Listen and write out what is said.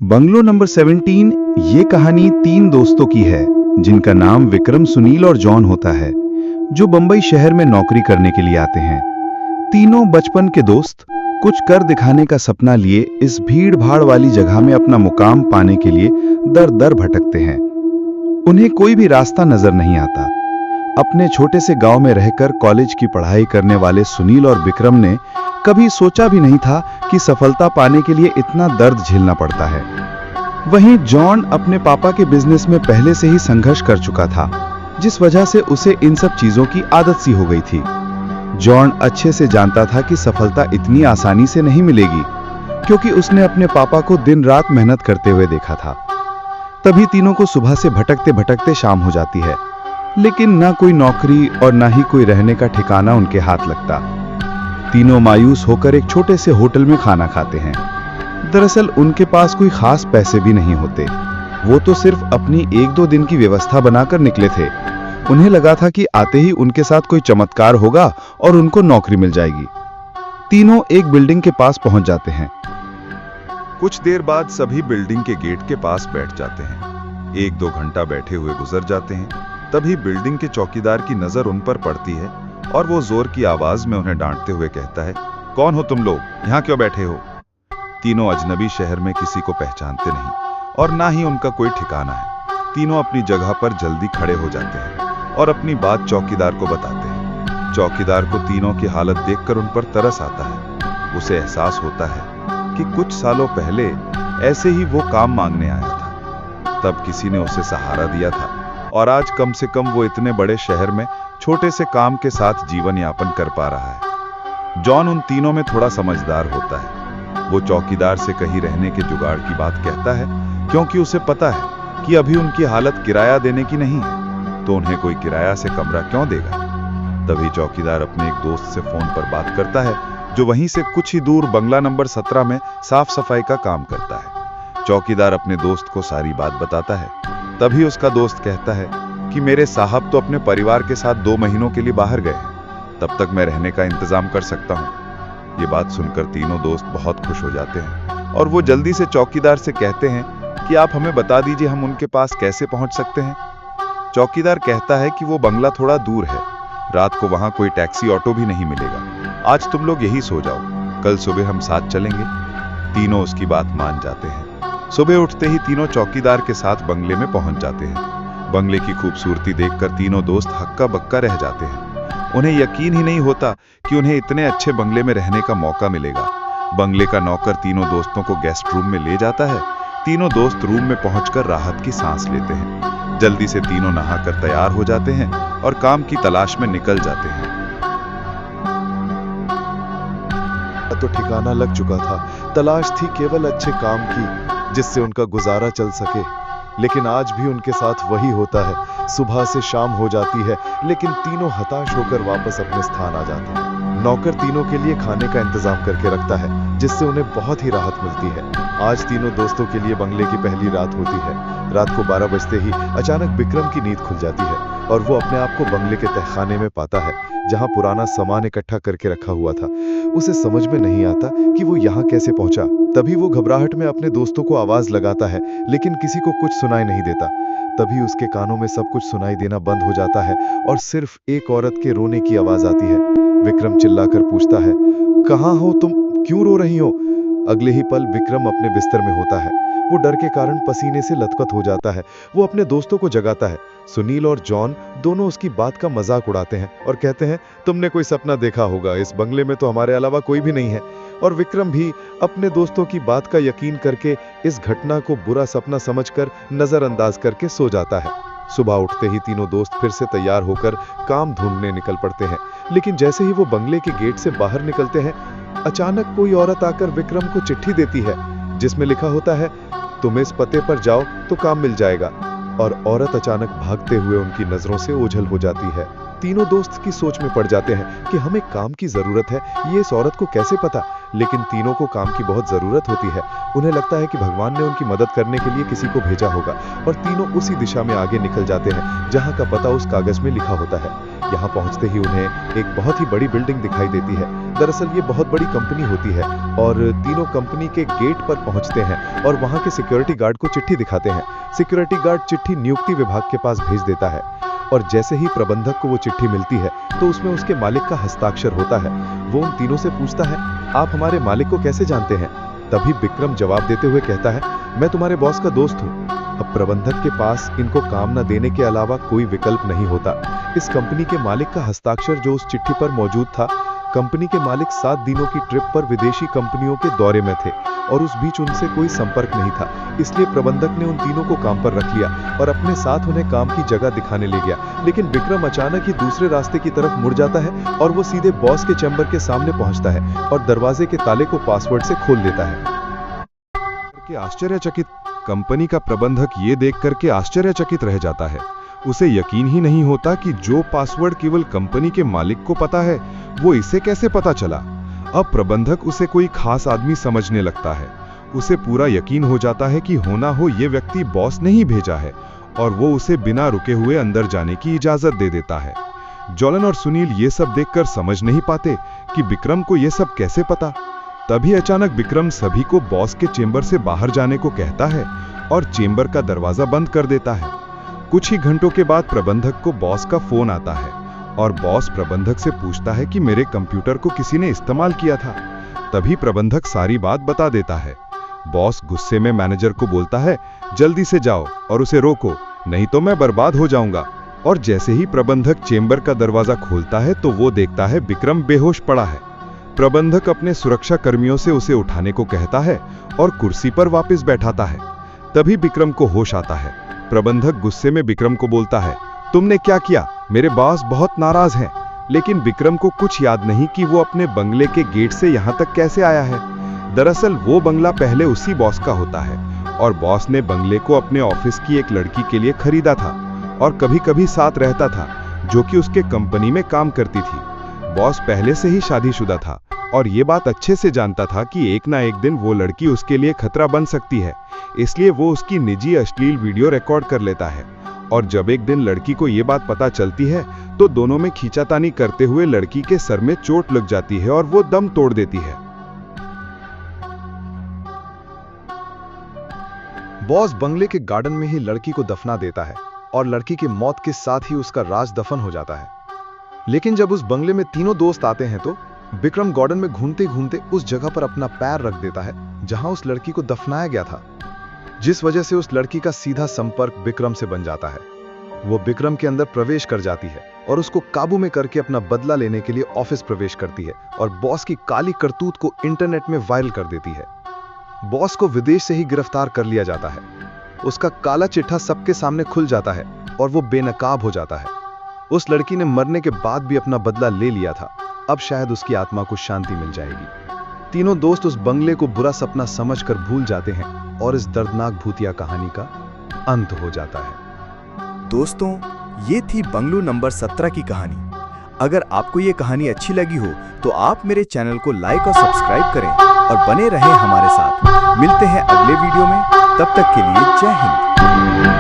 Bungalow number 17 ये कहानी 3 दोस्तों की है जिनका नाम विक्रम, सुनील और जॉन होता है, जो बंबई शहर में नौकरी करने के लिए आते हैं। तीनों बचपन के दोस्त कुछ कर दिखाने का सपना लिए इस भीड़ भाड़ वाली जगह में अपना मुकाम पाने के लिए दर दर भटकते हैं। उन्हें कोई भी रास्ता नजर नहीं आता। अपने छोटे से गांव में रहकर कॉलेज की पढ़ाई करने वाले सुनील और विक्रम ने कभी सोचा भी नहीं था कि सफलता पाने के लिए इतना दर्द झेलना पड़ता है। वहीं जॉन अपने पापा के बिजनेस में पहले से ही संघर्ष कर चुका था, जिस वजह से उसे इन सब चीजों की आदत सी हो गई थी। जॉन अच्छे से जानता था कि सफलता इतनी आसानी से नहीं मिलेगी, क्योंकि उसने अपने पापा को दिन रात मेहनत करते हुए देखा था। तभी तीनों को सुबह से भटकते भटकते शाम हो जाती है, लेकिन ना कोई नौकरी और ना ही कोई रहने का ठिकाना उनके हाथ लगता। तीनों मायूस होकर एक छोटे से होटल में खाना खाते हैं। दरअसल उनके पास कोई खास पैसे भी नहीं होते। वो तो सिर्फ अपनी 1-2 दिन की व्यवस्था बनाकर निकले थे। उन्हें लगा था कि आते ही उनके साथ कोई चमत्कार होगा और उनको नौकरी मिल जाएगी। तीनों एक बिल्डिंग के पास पहुंच जाते हैं। कुछ देर बाद सभी बिल्डिंग के गेट के पास बैठ जाते हैं। 1-2 घंटा बैठे हुए गुजर जाते हैं। तभी बिल्डिंग के चौकीदार की नजर उन पर पड़ती है और वो जोर की आवाज में उन्हें डांटते हुए कहता है, कौन हो तुम लोग, यहाँ क्यों बैठे हो? तीनों अजनबी शहर में किसी को पहचानते नहीं और ना ही उनका कोई ठिकाना है। तीनों अपनी जगह पर जल्दी खड़े हो जाते हैं और अपनी बात चौकीदार को बताते हैं। चौकीदार को तीनों की हालत देखकर उन पर तरस आता है। उसे एहसास होता है कि कुछ सालों पहले ऐसे ही वो काम मांगने आया था। तब किसी ने उसे सहारा दिया था और आज कम से कम वो इतने बड़े शहर में छोटे से काम के साथ जीवन यापन कर पा रहा है। जॉन उन तीनों में थोड़ा समझदार होता है। वो चौकीदार से कहीं रहने के जुगाड़ की बात कहता है, क्योंकि उसे पता है कि अभी उनकी हालत किराया देने की नहीं है, तो उन्हें कोई किराया से कमरा क्यों देगा। तभी चौकीदार अपने एक दोस्त से फोन पर बात करता है, जो वहीं से कुछ ही दूर बंगला नंबर 17 में साफ सफाई का काम करता है। चौकीदार अपने दोस्त को सारी बात बताता है। तभी उसका दोस्त कहता है कि मेरे साहब तो अपने परिवार के साथ 2 महीनों के लिए बाहर गए हैं, तब तक मैं रहने का इंतजाम कर सकता हूँ। ये बात सुनकर तीनों दोस्त बहुत खुश हो जाते हैं और वो जल्दी से चौकीदार से कहते हैं कि आप हमें बता दीजिए हम उनके पास कैसे पहुंच सकते हैं। चौकीदार कहता है कि वो बंगला थोड़ा दूर है, रात को वहां कोई टैक्सी ऑटो भी नहीं मिलेगा। आज तुम लोग यही सो जाओ, कल सुबह हम साथ चलेंगे। तीनों उसकी बात मान जाते हैं। सुबह उठते ही तीनों चौकीदार के साथ बंगले में पहुंच जाते हैं। बंगले की खूबसूरती देखकर तीनों दोस्त हक्का बक्का रह जाते हैं। उन्हें यकीन ही नहीं होता कि उन्हें इतने अच्छे बंगले में रहने का मौका मिलेगा। बंगले का नौकर तीनों दोस्तों को गेस्ट रूम में ले जाता है। तीनों दोस्त रूम में पहुंचकर राहत की सांस लेते हैं। जल्दी से तीनों नहाकर तैयार हो जाते हैं और काम की तलाश में निकल जाते हैं। तो ठिकाना लग चुका था, तलाश थी केवल अच्छे काम की जिससे उनका गुजारा चल सके। लेकिन आज भी उनके साथ वही होता है। सुबह से शाम हो जाती है, लेकिन तीनों हताश होकर वापस अपने स्थान आ जाते हैं। नौकर तीनों के लिए खाने का इंतजाम करके रखता है, जिससे उन्हें बहुत ही राहत मिलती है। आज तीनों दोस्तों के लिए बंगले की पहली रात होती है। रात को 12 बजते ही अचानक विक्रम की नींद खुल जाती है और वो अपने आप को बंगले के तहखाने में पाता है, जहां पुराना सामान इकट्ठा करके रखा हुआ था। उसे समझ में नहीं आता कि वो यहाँ कैसे पहुंचा। तभी वो घबराहट में अपने दोस्तों को आवाज लगाता है, लेकिन किसी को कुछ सुनाई नहीं देता। तभी उसके कानों में सब कुछ सुनाई देना बंद हो जाता है और सिर्फ एक औरत के रोने की आवाज आती है। विक्रम चिल्लाकर पूछता है, कहाँ हो तुम, क्यों रो रही हो? अगले ही पल विक्रम अपने बिस्तर में होता है। वो डर के कारण पसीने से लथपथ हो जाता है। वो अपने दोस्तों को जगाता है। सुनील और जॉन दोनों उसकी बात का मजाक उड़ाते हैं और कहते हैं, तुमने कोई सपना देखा होगा, इस बंगले में तो हमारे अलावा कोई भी नहीं है। और विक्रम भी अपने दोस्तों की बात का यकीन करके इस घटना को बुरा सपना समझकर नजरअंदाज करके सो जाता है। सुबह उठते ही तीनों दोस्त फिर से तैयार होकर काम ढूंढने निकल पड़ते हैं। लेकिन जैसे ही वो बंगले के गेट से बाहर निकलते हैं, अचानक कोई औरत आकर विक्रम को चिट्ठी देती है, जिसमें लिखा होता है, तुम इस पते पर जाओ तो काम मिल जाएगा। और औरत अचानक भागते हुए उनकी नजरों से ओझल हो जाती है। तीनों दोस्त की सोच में पड़ जाते हैं कि हमें काम की जरूरत है, ये इस औरत को कैसे पता। लेकिन तीनों को काम की बहुत जरूरत होती है। उन्हें लगता है कि भगवान ने उनकी मदद करने के लिए किसी को भेजा होगा और तीनों उसी दिशा में आगे निकल जाते हैं जहां का पता उस कागज में लिखा होता है। यहाँ पहुंचते ही उन्हें एक बहुत ही बड़ी बिल्डिंग दिखाई देती है। दरअसल ये बहुत बड़ी कंपनी होती है और तीनों कंपनी के गेट पर पहुंचते हैं और वहां के सिक्योरिटी गार्ड को चिट्ठी दिखाते हैं। सिक्योरिटी गार्ड चिट्ठी नियुक्ति विभाग के पास भेज देता है और जैसे ही प्रबंधक को वो चिट्ठी मिलती है तो उसमें उसके मालिक का हस्ताक्षर होता है। वो उन तीनों से पूछता है, आप हमारे मालिक को कैसे जानते हैं? तभी विक्रम जवाब देते हुए कहता है, मैं तुम्हारे बॉस का दोस्त हूँ। अब प्रबंधक के पास इनको काम न देने के अलावा कोई विकल्प नहीं होता। इस कंपनी के मालिक का हस्ताक्षर जो उस चिट्ठी पर मौजूद था। कंपनी के मालिक 7 दिनों की ट्रिप पर विदेशी कंपनियों के दौरे में थे और उस बीच उनसे कोई संपर्क नहीं था। इसलिए प्रबंधक ने उन तीनों को काम पर रख लिया और अपने साथ उन्हें काम की जगह दिखाने ले गया। लेकिन विक्रम अचानक ही दूसरे रास्ते की तरफ मुड़ जाता है और वो सीधे बॉस के चैम्बर के सामने पहुंचता है और दरवाजे के ताले को पासवर्ड से खोल देता है। आश्चर्यचकित कंपनी का प्रबंधक ये देख करके आश्चर्यचकित रह जाता है। उसे यकीन ही नहीं होता कि जो पासवर्ड केवल कंपनी के मालिक को पता है वो इसे कैसे पता चला। अब प्रबंधक उसे कोई खास आदमी समझने लगता है। उसे पूरा यकीन हो जाता है कि होना हो ये व्यक्ति बॉस ने ही भेजा है और वो उसे बिना रुके हुए अंदर जाने की इजाजत दे देता है। जॉलन और सुनील ये सब देखकर समझ नहीं पाते कि विक्रम को ये सब कैसे पता। तभी अचानक विक्रम सभी को बॉस के चेंबर से बाहर जाने को कहता है और चेंबर का दरवाजा बंद कर देता है। कुछ ही घंटों के बाद प्रबंधक को बॉस का फोन आता है और बॉस प्रबंधक से पूछता है कि मेरे कंप्यूटर को किसी ने इस्तेमाल किया था। तभी प्रबंधक सारी बात बता देता है। बॉस गुस्से में मैनेजर को बोलता है, जल्दी से जाओ और उसे रोको, नहीं तो मैं बर्बाद हो जाऊंगा। और जैसे ही प्रबंधक चेंबर का दरवाजा खोलता है तो वो देखता है विक्रम बेहोश पड़ा है। प्रबंधक अपने सुरक्षा कर्मियों से उसे उठाने को कहता है और कुर्सी पर वापस बैठाता है। तभी विक्रम को होश आता है। प्रबंधक गुस्से में विक्रम को बोलता है, तुमने क्या किया? मेरे बॉस बहुत नाराज हैं। लेकिन विक्रम को कुछ याद नहीं कि वो अपने बंगले के गेट से यहाँ तक कैसे आया है। दरअसल वो बंगला पहले उसी बॉस का होता है और बॉस ने बंगले को अपने ऑफिस की एक लड़की के लिए खरीदा था और कभी कभी साथ रहता था, जो कि उसके कंपनी में काम करती थी। बॉस पहले से ही शादीशुदा था और ये बात अच्छे से जानता था कि एक ना एक दिन वो लड़की उसके लिए खतरा बन सकती है। इसलिए वो उसकी निजी अश्लील वीडियो रिकॉर्ड कर लेता है और जब एक दिन लड़की को ये बात पता चलती है तो दोनों में खींचातानी करते हुए लड़की के सर में चोट लग जाती है और वो दम तोड़ देती है। बॉस बंगले के गार्डन में ही लड़की को दफना देता है और लड़की की मौत के साथ ही उसका राज दफन हो जाता है। लेकिन जब उस बंगले में तीनों दोस्त आते हैं तो विक्रम गार्डन में घूमते घूमते उस जगह पर अपना पैर रख देता है जहां उस लड़की को दफनाया गया था, जिस वजह से उस लड़की का सीधा संपर्क विक्रम से बन जाता है। वो विक्रम के अंदर प्रवेश कर जाती है और उसको काबू में करके अपना बदला लेने के लिए ऑफिस प्रवेश करती है और बॉस की काली करतूत को इंटरनेट में वायरल कर देती है। बॉस को विदेश से ही गिरफ्तार कर लिया जाता है। उसका काला चिट्ठा सबके सामने खुल जाता है और वो बेनकाब हो जाता है। उस लड़की ने मरने के बाद भी अपना बदला ले लिया था। अब शायद उसकी आत्मा को शांति मिल जाएगी। तीनों दोस्त उस बंगले को बुरा सपना समझकर भूल जाते हैं और इस दर्दनाक भूतिया कहानी का अंत हो जाता है। दोस्तों, ये थी बंगलो नंबर 17 की कहानी। अगर आपको ये कहानी अच्छी लगी हो तो आप मेरे चैनल को लाइक और सब्सक्राइब करें और बने रहें हमारे साथ। मिलते हैं अगले वीडियो में, तब तक के लिए जय हिंद।